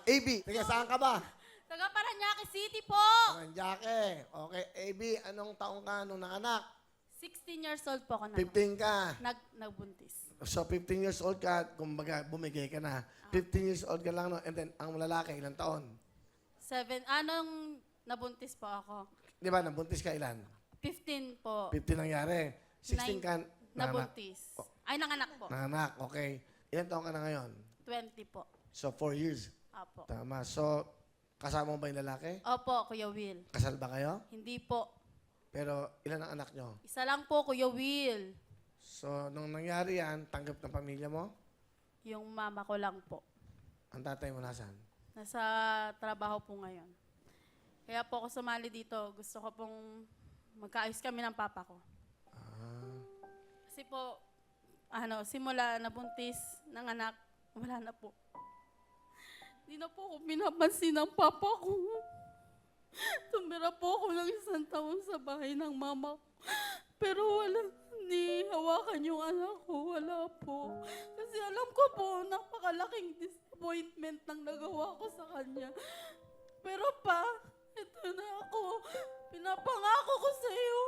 AB, taga saan ka ba? Taga Paranaque City po. Paranaque. Okay, AB, anong taong ka nung nanganak? 16 years old po ako na. 15 ka. Nagbuntis. So, 15 years old ka, kumbaga, bumigay ka na. 15 years old ka lang, no? And then, ang lalaki, ilang taon? 7, anong nabuntis po ako? Di ba, nabuntis ka ilan? 15 po. 15 nangyari. 16 ka, nanganak. Nabuntis. Ay, nanganak po. Nanganak, okay. Ilan taon ka na ngayon? 20 po. So, 4 years. Apo. Tama. So, kasama mo ba yung lalaki? Opo, Kuya Will. Kasal ba kayo? Hindi po. Pero, ilan ang anak nyo? Isa lang po, Kuya Will. So, nung nangyari yan, tanggap ng pamilya mo? Yung mama ko lang po. Ang tatay mo nasaan? Nasa trabaho po ngayon. Kaya po ako sumali dito. Gusto ko pong magkaayos kami ng papa ko. Kasi po, simula nabuntis ng anak, wala na po. Hindi na po ako pinapansin ng papa ko. Tumira po ako ng 1 taon sa bahay ng mama ko. Pero wala, ni hawakan yung anak ko. Wala po. Kasi alam ko po, napakalaking disappointment ng nagawa ko sa kanya. Pero pa, ito na ako. Pinapangako ko sa iyo.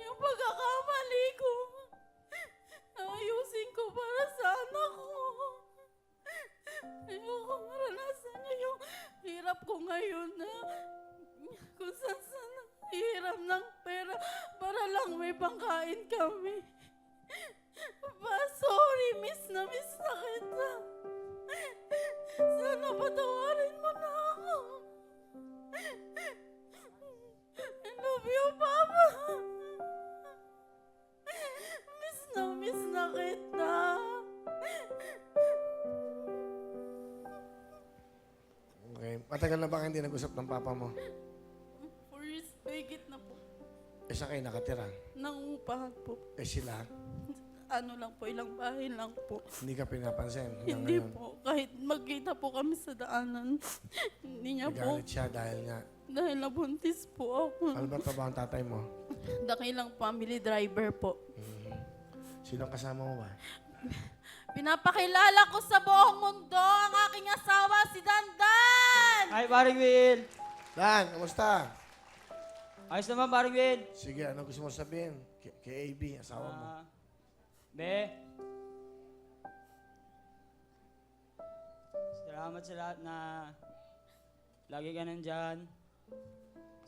Yung pagkakamali ko, ayusin ko para sa anak ko. Ayoko maranasan niya yung hirap ko ngayon na kung saan hirap ng pera para lang may pangkain kami. Pa, sorry, miss na kita. Sana patawarin mo na ako. I love you, Papa. Miss na kita. Okay. Matagal na ba hindi nag-usap ng papa mo? 4 years, higit na po. Eh, saan kayo nakatira? Nangungupahan po. Eh, sila? Ano lang po, ilang bahay lang po. Hindi ka pinapansin hanggang Hindi ngayon. po. Kahit magkita po kami sa daanan, hindi niya po. Nagalit siya dahil nga. Dahil nabuntis po ako. Ano ba trabaho ang tatay mo? Dakilang family driver po. Sino ang kasama mo ba? Pinapakilala ko sa buong mundo ang aking asawa, si Dandan! Hi, paring Will. Dan, kamusta? Ayos naman, paring Will. Sige, ano gusto mo sabihin? Kay AB, asawa mo. Be. Salamat sa lahat na lagi ka nandyan.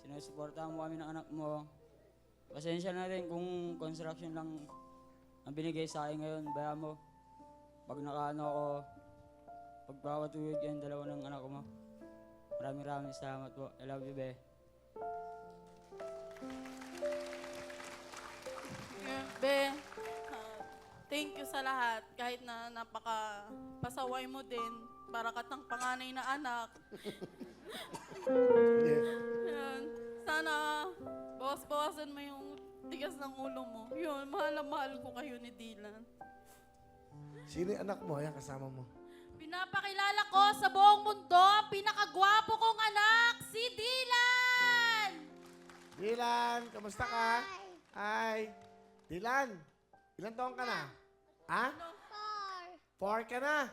Sinusuportahan mo kami ng anak mo. Pasensya na rin kung construction lang ang binigay sa akin ngayon. Baya mo, pag nakaano ako, pagpapatuwid yung dalawa ng anak ko mo. Maraming salamat po. I love you, Be. Be, thank you sa lahat. Kahit na napaka-pasaway mo din, para katang panganay na anak. Yan. Sana bawas-bawasan mo yung tigas ng ulo mo. Yun, mahal na mahal ko kayo ni Dylan. Sino yung anak mo? Ayan, kasama mo. Pinapakilala ko sa buong mundo ang pinakagwapo kong anak, si Dylan! Dylan, kamusta ka? Hi. Dylan, ilan taon ka na? Ha? 4 ka na?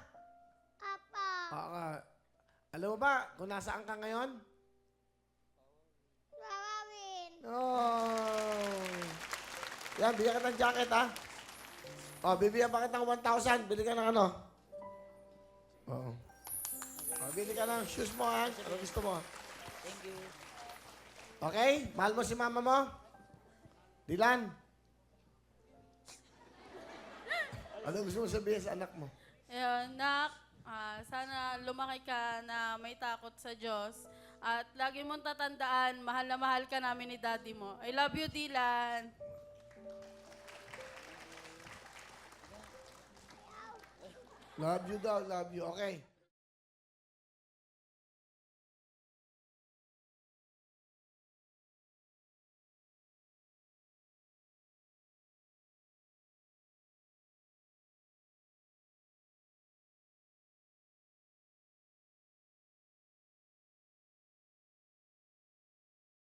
Apa. Oo. Alam mo ba kung nasaan ka ngayon? Wawawin. Oh. Yan, bigyan ka ng jacket, ha? Oh, bibigyan pa kita ng 1,000. Bili ka ng ano? Oo. Oh, bili ka ng shoes mo, ha? Ano gusto mo? Thank you. Okay? Mahal mo si mama mo? Dylan? Ano gusto mo sabihin sa anak mo? Ayun, nak, sana lumaki ka na may takot sa Diyos. At lagi mong tatandaan, mahal na mahal ka namin ni Daddy mo. I love you, Dylan. Love you daw, love you. Okay.